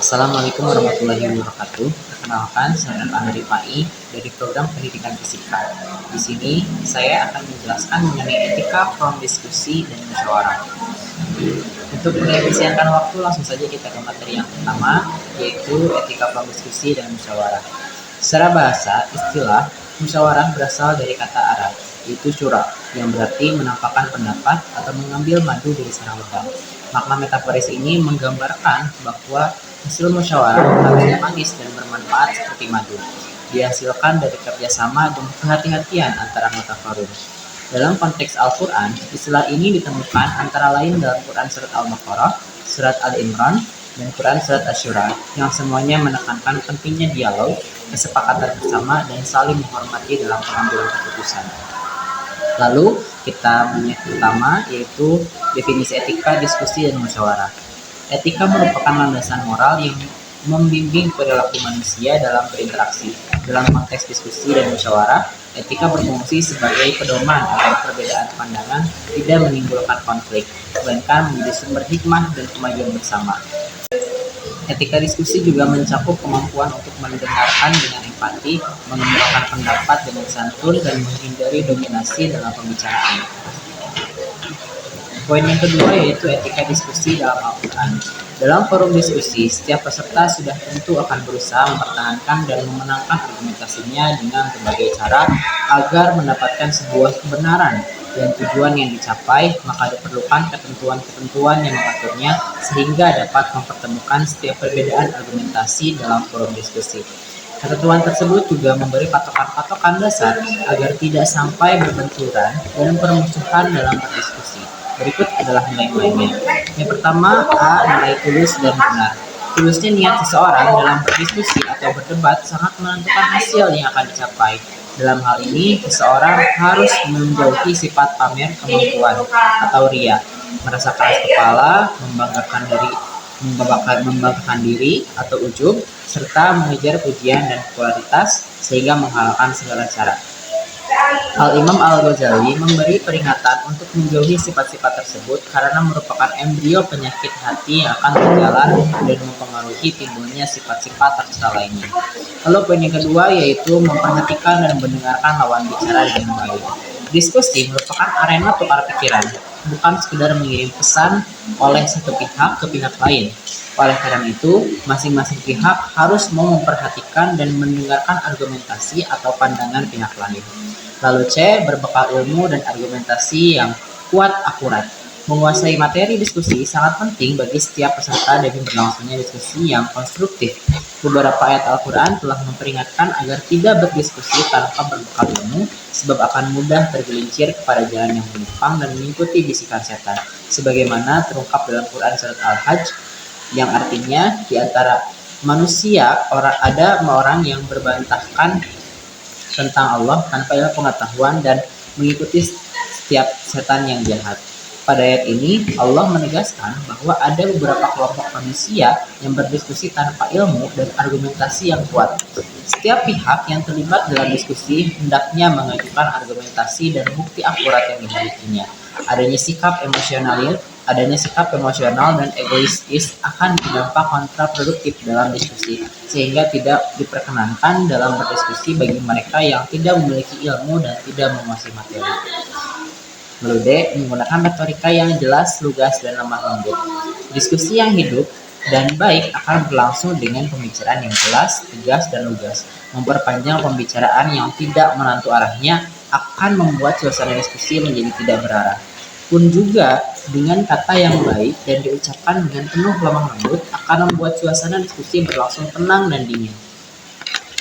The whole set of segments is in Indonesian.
Assalamualaikum warahmatullahi wabarakatuh. Perkenalkan, saya Andri Pai dari Program Pendidikan Fisika. Di sini saya akan menjelaskan mengenai etika forum diskusi dan musyawarah. Untuk mengefisienkan waktu, langsung saja kita ke materi yang pertama, yaitu etika forum diskusi dan musyawarah. Secara bahasa, istilah musyawarah berasal dari kata Arab, yaitu syura, yang berarti menampakkan pendapat atau mengambil madu dari sarang lebah. Makna metaforis ini menggambarkan bahwa hasil musyawarah harusnya manis dan bermanfaat seperti madu, dihasilkan dari kerjasama dan kehati-hatian antara anggota forum. Dalam konteks Al-Quran, istilah ini ditemukan antara lain dalam Quran Surat Al-Baqarah, Surat Al-Imran, dan Quran Surat Asy-Syura, yang semuanya menekankan pentingnya dialog, kesepakatan bersama, dan saling menghormati dalam pengambilan keputusan. Lalu kita yang pertama, yaitu definisi etika, diskusi, dan musyawarah. Etika merupakan landasan moral yang membimbing perilaku manusia dalam berinteraksi. Dalam konteks diskusi dan musyawarah, etika berfungsi sebagai pedoman agar perbedaan pandangan tidak menimbulkan konflik, melainkan menjadi sumber hikmah dan kemajuan bersama. Etika diskusi juga mencakup kemampuan untuk mendengarkan dengan empati, mengemukakan pendapat dengan santun, dan menghindari dominasi dalam pembicaraan. Poin yang kedua yaitu etika diskusi dalam Al-Quran. Dalam forum diskusi, setiap peserta sudah tentu akan berusaha mempertahankan dan memenangkan argumentasinya dengan berbagai cara agar mendapatkan sebuah kebenaran dan tujuan yang dicapai, maka diperlukan ketentuan-ketentuan yang mengaturnya sehingga dapat mempertemukan setiap perbedaan argumentasi dalam forum diskusi. Ketentuan tersebut juga memberi patokan-patokan dasar agar tidak sampai berbenturan dan permusuhan dalam berdiskusi. Berikut adalah nilai-nilainya. Yang pertama, A. Nilai tulus dan benar. Tulusnya niat seseorang dalam berdiskusi atau berdebat sangat menentukan hasil yang akan dicapai. Dalam hal ini, seseorang harus menjauhi sifat pamer kemampuan atau ria, merasa keras kepala, membanggakan diri atau ujub, serta mengejar pujian dan popularitas sehingga menghalalkan segala cara. Al-Imam Al-Ghazali memberi peringatan untuk menjauhi sifat-sifat tersebut karena merupakan embrio penyakit hati yang akan berjalan dan mempengaruhi timbulnya sifat-sifat tercela lainnya. Lalu poin yang kedua yaitu memperhatikan dan mendengarkan lawan bicara dengan baik. Diskusi merupakan arena tukar pikiran, bukan sekedar mengirim pesan oleh satu pihak ke pihak lain. Oleh karena itu, masing-masing pihak harus mau memperhatikan dan mendengarkan argumentasi atau pandangan pihak lain. Lalu C, berbekal ilmu dan argumentasi yang kuat akurat. Menguasai materi diskusi sangat penting bagi setiap peserta demi berlangsungnya diskusi yang konstruktif. Beberapa ayat Al-Quran telah memperingatkan agar tidak berdiskusi tanpa berbekal ilmu, sebab akan mudah tergelincir kepada jalan yang menyimpang dan mengikuti bisikan setan. Sebagaimana terungkap dalam Quran Surat Al-Hajj, yang artinya di antara manusia ada orang yang berbantahkan tentang Allah tanpa ilmu pengetahuan dan mengikuti setiap setan yang jahat. Pada ayat ini, Allah menegaskan bahwa ada beberapa kelompok manusia yang berdiskusi tanpa ilmu dan argumentasi yang kuat. Setiap pihak yang terlibat dalam diskusi hendaknya mengajukan argumentasi dan bukti akurat yang dimilikinya. Adanya sikap emosional dan egoistis akan berdampak kontraproduktif dalam diskusi, sehingga tidak diperkenankan dalam berdiskusi bagi mereka yang tidak memiliki ilmu dan tidak menguasai materi. Lalu D. Menggunakan retorika yang jelas, lugas, dan lemah lembut. Diskusi yang hidup dan baik akan berlangsung dengan pembicaraan yang jelas, tegas, dan lugas. Memperpanjang pembicaraan yang tidak menentu arahnya akan membuat suasana diskusi menjadi tidak berarah. Pun juga dengan kata yang baik dan diucapkan dengan penuh lemah lembut akan membuat suasana diskusi berlangsung tenang dan dingin.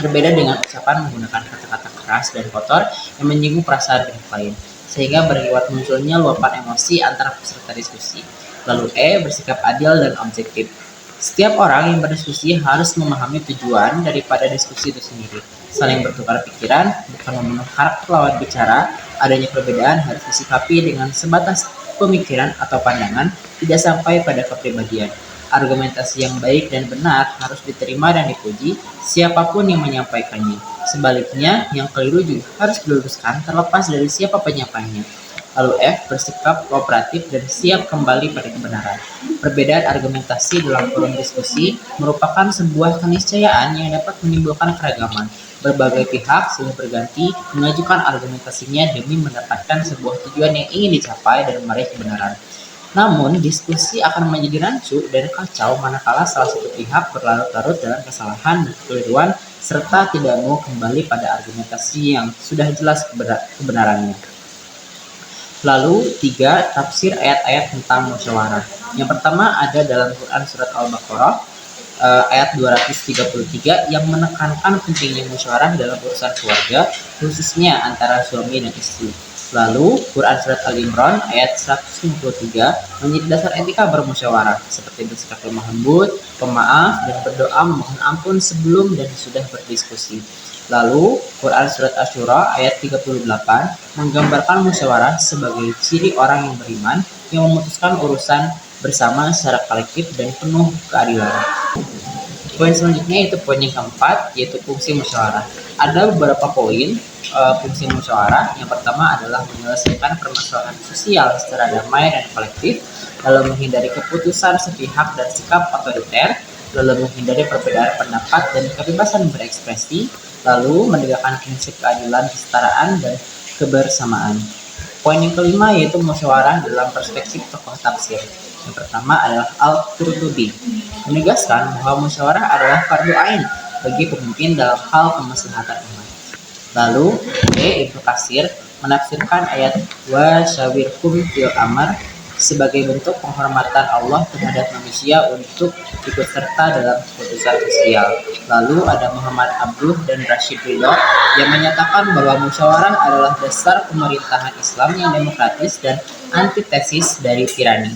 Berbeda dengan ucapan menggunakan kata-kata keras dan kotor yang menyinggung perasaan pihak lain, sehingga berakibat munculnya luapan emosi antara peserta diskusi. Lalu E. Bersikap adil dan objektif. Setiap orang yang berdiskusi harus memahami tujuan daripada diskusi itu sendiri. Saling bertukar pikiran, bukan memenuhi karakter lawan bicara. Adanya perbedaan harus disikapi dengan sebatas pemikiran atau pandangan, tidak sampai pada kepribadian. Argumentasi yang baik dan benar harus diterima dan dipuji siapapun yang menyampaikannya. Sebaliknya, yang keliru juga harus diluruskan terlepas dari siapa penyampainya. Lalu F. Bersikap kooperatif dan siap kembali pada kebenaran. Perbedaan argumentasi dalam forum diskusi merupakan sebuah keniscayaan yang dapat menimbulkan keragaman. Berbagai pihak silih berganti mengajukan argumentasinya demi mendapatkan sebuah tujuan yang ingin dicapai dan meraih kebenaran. Namun, diskusi akan menjadi rancu dan kacau manakala salah satu pihak berlarut-larut dalam kesalahan dan kekeliruan serta tidak mau kembali pada argumentasi yang sudah jelas kebenarannya. Lalu, 3. Tafsir ayat-ayat tentang musyawarah. Yang pertama ada dalam Quran Surat Al-Baqarah ayat 233 yang menekankan pentingnya musyawarah dalam urusan keluarga, khususnya antara suami dan istri. Lalu, Quran Surat Al-Imran ayat 153 menjadi dasar etika bermusyawarah, seperti bersikap lemah lembut, pemaaf, dan berdoa memohon ampun sebelum dan sudah berdiskusi. Lalu, Quran Surat Asy-Syura ayat 38 menggambarkan musyawarah sebagai ciri orang yang beriman yang memutuskan urusan bersama secara kolektif dan penuh keadilan. Poin selanjutnya itu poin yang keempat, yaitu fungsi musyawarah. Ada beberapa poin fungsi musyawarah. Yang pertama adalah menyelesaikan permasalahan sosial secara damai dan kolektif, lalu menghindari keputusan sepihak dan sikap otoriter, lalu menghindari perbedaan pendapat dan kebebasan berekspresi, lalu menegakkan prinsip keadilan, kesetaraan, dan kebersamaan. Poin yang kelima yaitu musyawarah dalam perspektif tokoh tafsir. Yang pertama adalah Al-Qurtubi, menegaskan bahwa musyawarah adalah fardu ain bagi pemimpin dalam hal kemaslahatan umat. Lalu, Ibnu Katsir menafsirkan ayat wa syawirhum fil amr sebagai bentuk penghormatan Allah terhadap manusia untuk ikut serta dalam keputusan sosial. Lalu ada Muhammad Abduh dan Rashid Ridho yang menyatakan bahwa musyawarah adalah dasar pemerintahan Islam yang demokratis dan antitesis dari tirani.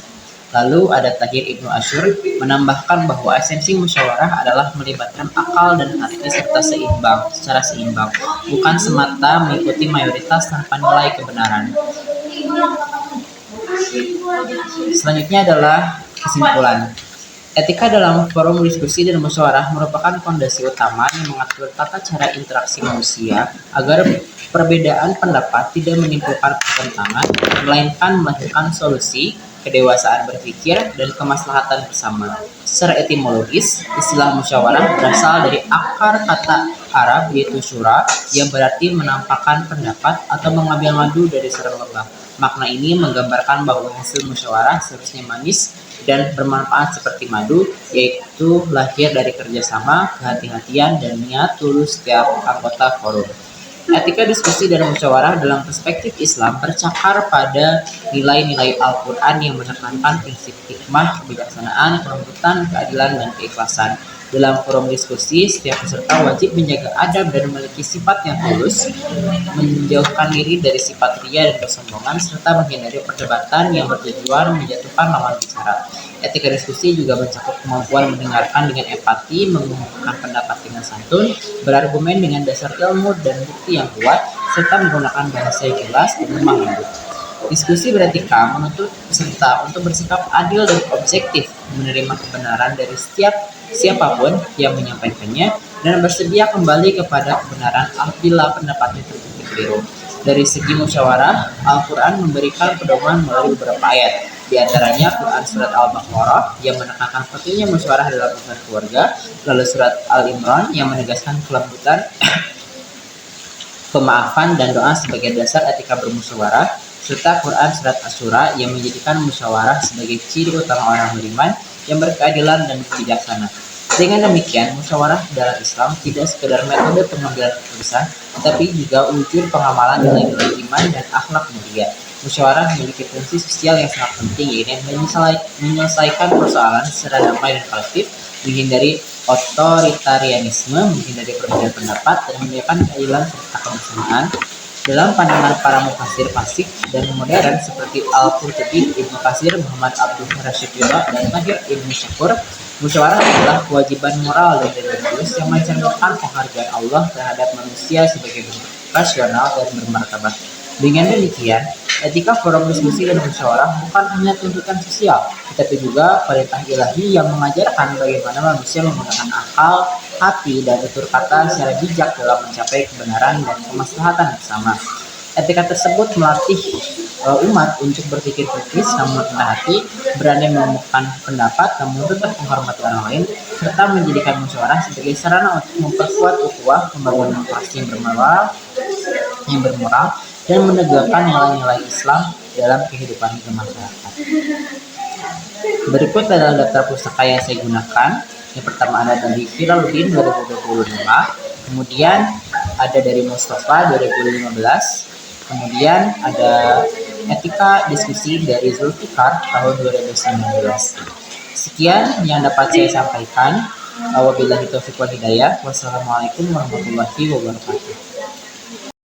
Lalu ada Tahir Ibnu Asyur menambahkan bahwa esensi musyawarah adalah melibatkan akal dan hati secara seimbang, bukan semata mengikuti mayoritas tanpa nilai kebenaran. Selanjutnya adalah kesimpulan. Etika dalam forum diskusi dan musyawarah merupakan fondasi utama yang mengatur tata cara interaksi manusia agar perbedaan pendapat tidak menimbulkan pertentangan, melainkan melahirkan solusi, kedewasaan berpikir, dan kemaslahatan bersama. Secara etimologis, istilah musyawarah berasal dari akar kata Arab yaitu syura yang berarti menampakkan pendapat atau mengambil madu dari sarang lebah. Makna ini menggambarkan bahwa hasil musyawarah seharusnya manis dan bermanfaat seperti madu, yaitu lahir dari kerjasama, kehati-hatian, dan niat tulus setiap anggota forum. Etika diskusi dan musyawarah dalam perspektif Islam bercakar pada nilai-nilai Al-Quran yang menekankan prinsip hikmah, kebijaksanaan, kelembutan, keadilan, dan keikhlasan. Dalam forum diskusi, setiap peserta wajib menjaga adab dan memiliki sifat yang tulus, menjauhkan diri dari sifat ria dan kesombongan, serta menghindari perdebatan yang bertujuan menjatuhkan lawan bicara. Etika diskusi juga mencakup kemampuan mendengarkan dengan empati, mengungkapkan pendapat dengan santun, berargumen dengan dasar ilmu dan bukti yang kuat, serta menggunakan bahasa yang jelas dan lemah lembut. Diskusi beretika menuntut peserta untuk bersikap adil dan objektif, menerima kebenaran dari siapapun yang menyampaikannya, dan bersedia kembali kepada kebenaran apabila pendapatnya terbukti keliru. Dari segi musyawarah, Al-Quran memberikan pedoman melalui beberapa ayat, di antaranya Quran Surat Al-Baqarah yang menekankan pentingnya musyawarah dalam urusan keluarga, lalu Surat Al-Imran yang menegaskan kelembutan, pemaafan, dan doa sebagai dasar etika bermusyawarah, serta Quran Surat Asy-Syura yang menjadikan musyawarah sebagai ciri utama orang beriman yang berkeadilan dan bijaksana. Dengan demikian, musyawarah dalam Islam tidak sekedar metode pengambilan keputusan, tetapi juga wujud pengamalan nilai-nilai iman dan akhlak mulia. Musyawarah memiliki fungsi sosial yang sangat penting, yaitu menyelesaikan persoalan secara damai dan kolektif, menghindari otoritarianisme, menghindari perbedaan pendapat, dan menegakkan keadilan serta kebersamaan. Dalam pandangan para mufassir fasik dan modern seperti Al-Qurtubi, Ibnu Katsir, Muhammad Abduh Rashid Ridho, dan Tahir Ibnu Syakur, musyawarah adalah kewajiban moral dan religius yang mencerminkan penghargaan Allah terhadap manusia sebagai bentuk rasional dan bermartabat. Dengan demikian, etika forum diskusi dan musyawarah bukan hanya tuntutan sosial, tetapi juga perintah ilahi yang mengajarkan bagaimana manusia menggunakan akal, hati, dan tutur kata secara bijak dalam mencapai kebenaran dan kemaslahatan bersama. Etika tersebut melatih umat untuk berpikir kritis namun rendah hati, berani mengemukakan pendapat namun tetap menghormati orang lain, serta menjadikan musyawarah sebagai sarana untuk memperkuat ukhuwah, membangun demokrasi yang bermoral, dan menegakkan nilai-nilai Islam dalam kehidupan bermasyarakat. Berikut adalah daftar pustaka yang saya gunakan. Yang pertama ada dari Firaludin 2025, kemudian ada dari Mustafa 2015, kemudian ada Etika Diskusi dari Zulfikar tahun 2019. Sekian yang dapat saya sampaikan. Wabillahi taufiq wal hidayah. Wassalamualaikum warahmatullahi wabarakatuh.